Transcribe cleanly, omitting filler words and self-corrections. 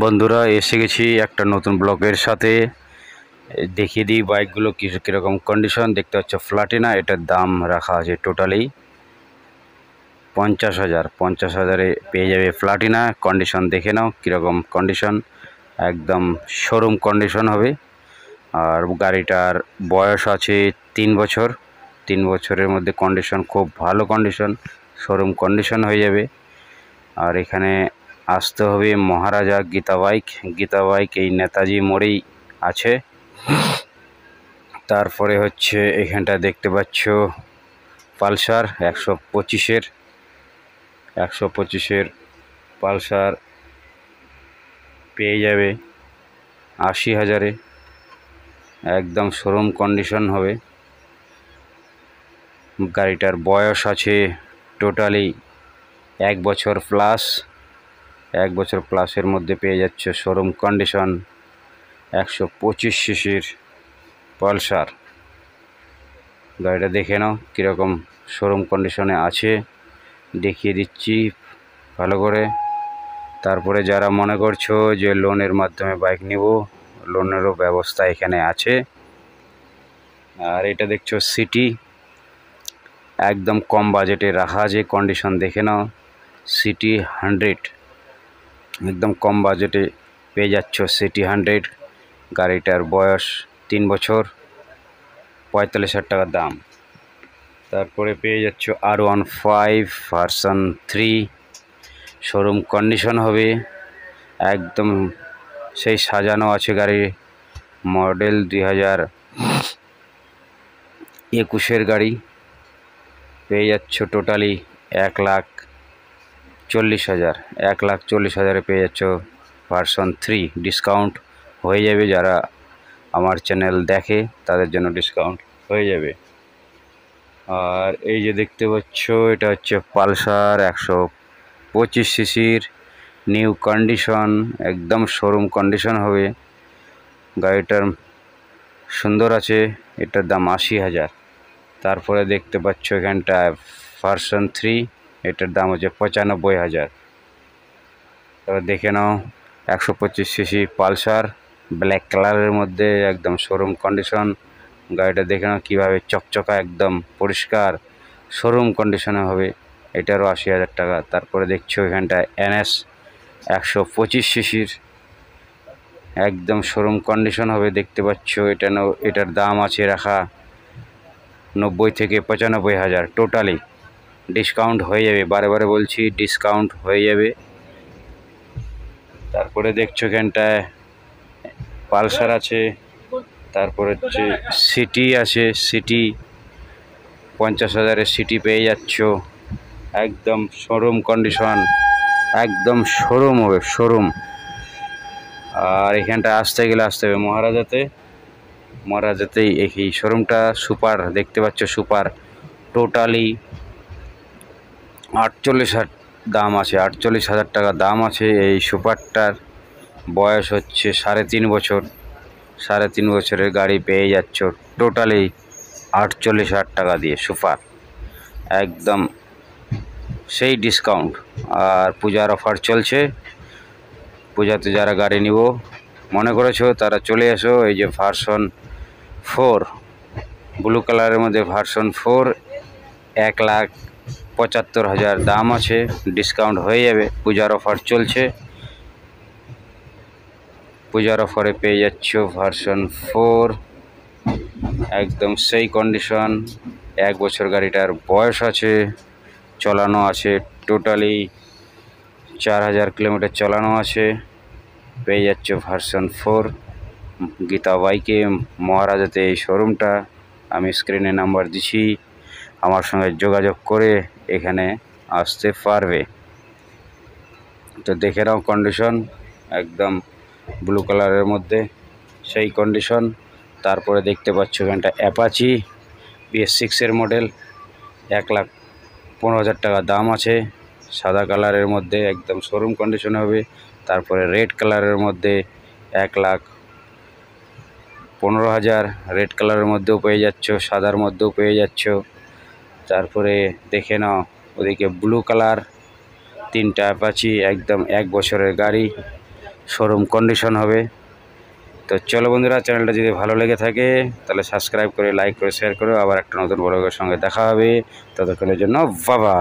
বন্ধুরা এসে গেছি একটা নতুন ব্লগের সাথে। দেখিয়ে দিই বাইকগুলো কীরকম কন্ডিশন। দেখতে পাচ্ছ প্লাটিনা, এটার দাম রাখা আছে টোটালি 50,000। 50,000-এ পেয়ে যাবে প্লাটিনা। কন্ডিশন দেখে নাও কীরকম কন্ডিশন, একদম শোরুম কন্ডিশন হবে। আর গাড়িটার বয়স আছে 3 বছর। 3 বছরের মধ্যে কন্ডিশন খুব ভালো কন্ডিশন, শোরুম কন্ডিশন হয়ে যাবে। আর এখানে আসতে হবে মহারাজা গীতা বাইক। গীতা বাইক এই নেতাজি মোড়েই আছে। তারপরে হচ্ছে এখানটা দেখতে পাচ্ছ পালসার 125-এর পালসার পেয়ে যাবে 80,000-এ। একদম শোরুম কন্ডিশন হবে। গাড়িটার বয়স আছে টোটালি 1 বছর প্লাস। 1 বছর প্লাসের মধ্যে পেয়ে যাচ্ছে শোরুম কন্ডিশন 125 সিসির পালসার। গাড়িটা দেখে নাও কীরকম শোরুম কন্ডিশনে আছে, দেখিয়ে দিচ্ছি ভালো করে। তারপরে যারা মনে করছো যে লোনের মাধ্যমে বাইক নেব, লোনেরও ব্যবস্থা এখানে আছে। আর এটা দেখছো সিটি, একদম কম বাজেটে রাখা আছে। কন্ডিশন দেখে নাও, সিটি 100 একদম কম বাজেটে পেয়ে যাচ্ছ সিটি 100। গাড়িটার বয়স 3 বছর, 45,000 টাকা দাম। তারপরে পেয়ে যাচ্ছ R15 ভার্সন 3, শোরুম কন্ডিশন হবে। একদম সেই সাজানো আছে গাড়ি, মডেল 2021-এর গাড়ি। পেয়ে যাচ্ছ টোটালি 1,40,000। 1,40,000-এ পেয়ে যাচ্ছ ভার্সন 3। ডিসকাউন্ট হয়ে যাবে, যারা আমার চ্যানেল দেখে তাদের জন্য ডিসকাউন্ট হয়ে যাবে। আর এই যে দেখতে পাচ্ছ এটা হচ্ছে পালসার 125 সিসির নিউ কন্ডিশন, একদম শোরুম কন্ডিশন হবে। গাড়িটার সুন্দর আছে, এটার দাম 80,000। তারপরে দেখতে পাচ্ছ এখানটায় ভার্সন 3, এটার দাম হচ্ছে 95,000। তবে দেখে নাও 125 সিসি পালসার ব্ল্যাক কালারের মধ্যে, একদম শোরুম কন্ডিশন। গাড়িটা দেখে নাও কীভাবে চকচকা, একদম পরিষ্কার, শোরুম কন্ডিশনে হবে। এটারও 80,000 টাকা। তারপরে দেখছো এখানটায় NS 125 সিসির, একদম শোরুম কন্ডিশন হবে। দেখতে পাচ্ছ এটার দাম আছে রাখা 90 থেকে 95,000। টোটালি ডিসকাউন্ট হয়ে যাবে, বারে বারে বলছি ডিসকাউন্ট হয়ে যাবে। তারপরে দেখছো এখানটায় পালসার আছে। তারপরে হচ্ছে সিটি আছে, সিটি 50,000-এর সিটি পেয়ে যাচ্ছ, একদম শোরুম কন্ডিশন, একদম শোরুম হবে, শোরুম। আর এখানটা আসতে হবে মহারাজাতেই এই শোরুমটা। সুপার দেখতে পাচ্ছ, সুপার টোটালি 48,000 দাম আছে, 48,000 টাকা দাম আছে। এই সুপারটার বয়স হচ্ছে 3.5 বছর। 3.5 বছরের গাড়ি পেয়ে যাচ্ছ টোটালি 48,000 টাকা দিয়ে সুপার, একদম সেই ডিসকাউন্ট। আর পূজার অফার চলছে, পূজাতে যারা গাড়ি নিব মনে করেছো তারা চলে এসো। এই যে ভার্সন 4 ব্লু কালারের মধ্যে ভার্সন 4, 1,75,000 দাম আছে, ডিসকাউন্ট হয়ে যাবে। পূজার অফার চলছে, পূজার অফারে পেয়ে যাচ্ছ ভার্সন 4, একদম সেই কন্ডিশন। 1 বছর গাড়িটার বয়স আছে, চালানো আছে টোটালি 4,000 কিলোমিটার চালানো আছে। পেয়ে যাচ্ছ ভার্সন 4 গীতা বাইকে, মহারাজাতে এই শোরুমটা। আমি স্ক্রিনে নাম্বার দিচ্ছি, আমার সঙ্গে যোগাযোগ করে এখানে আসতে পারবে। তো দেখে নাও কন্ডিশন, একদম ব্লু কালারের মধ্যে সেই কন্ডিশন। তারপরে দেখতে পাচ্ছ এখানটা অ্যাপাচি BS6-এর মডেল, 1,15,000 টাকা দাম আছে। সাদা কালারের মধ্যে একদম শোরুম কন্ডিশন হবে। তারপরে রেড কালারের মধ্যে 1,15,000, রেড কালারের মধ্যেও পেয়ে যাচ্ছ, সাদার মধ্যেও পেয়ে যাচ্ছ। তারপরে দেখে নাও ওদিকে ব্লু কালার 3টা অ্যাপাচি, একদম 1 বছরের গাড়ি, শোরুম কন্ডিশন হবে। তো চলো বন্ধুরা, চ্যানেলটা যদি ভালো লেগে থাকে তাহলে সাবস্ক্রাইব করে, লাইক করে, শেয়ার করো। আবার একটা নতুন ব্লগের সঙ্গে দেখা হবে। ততক্ষণের জন্য বাবা।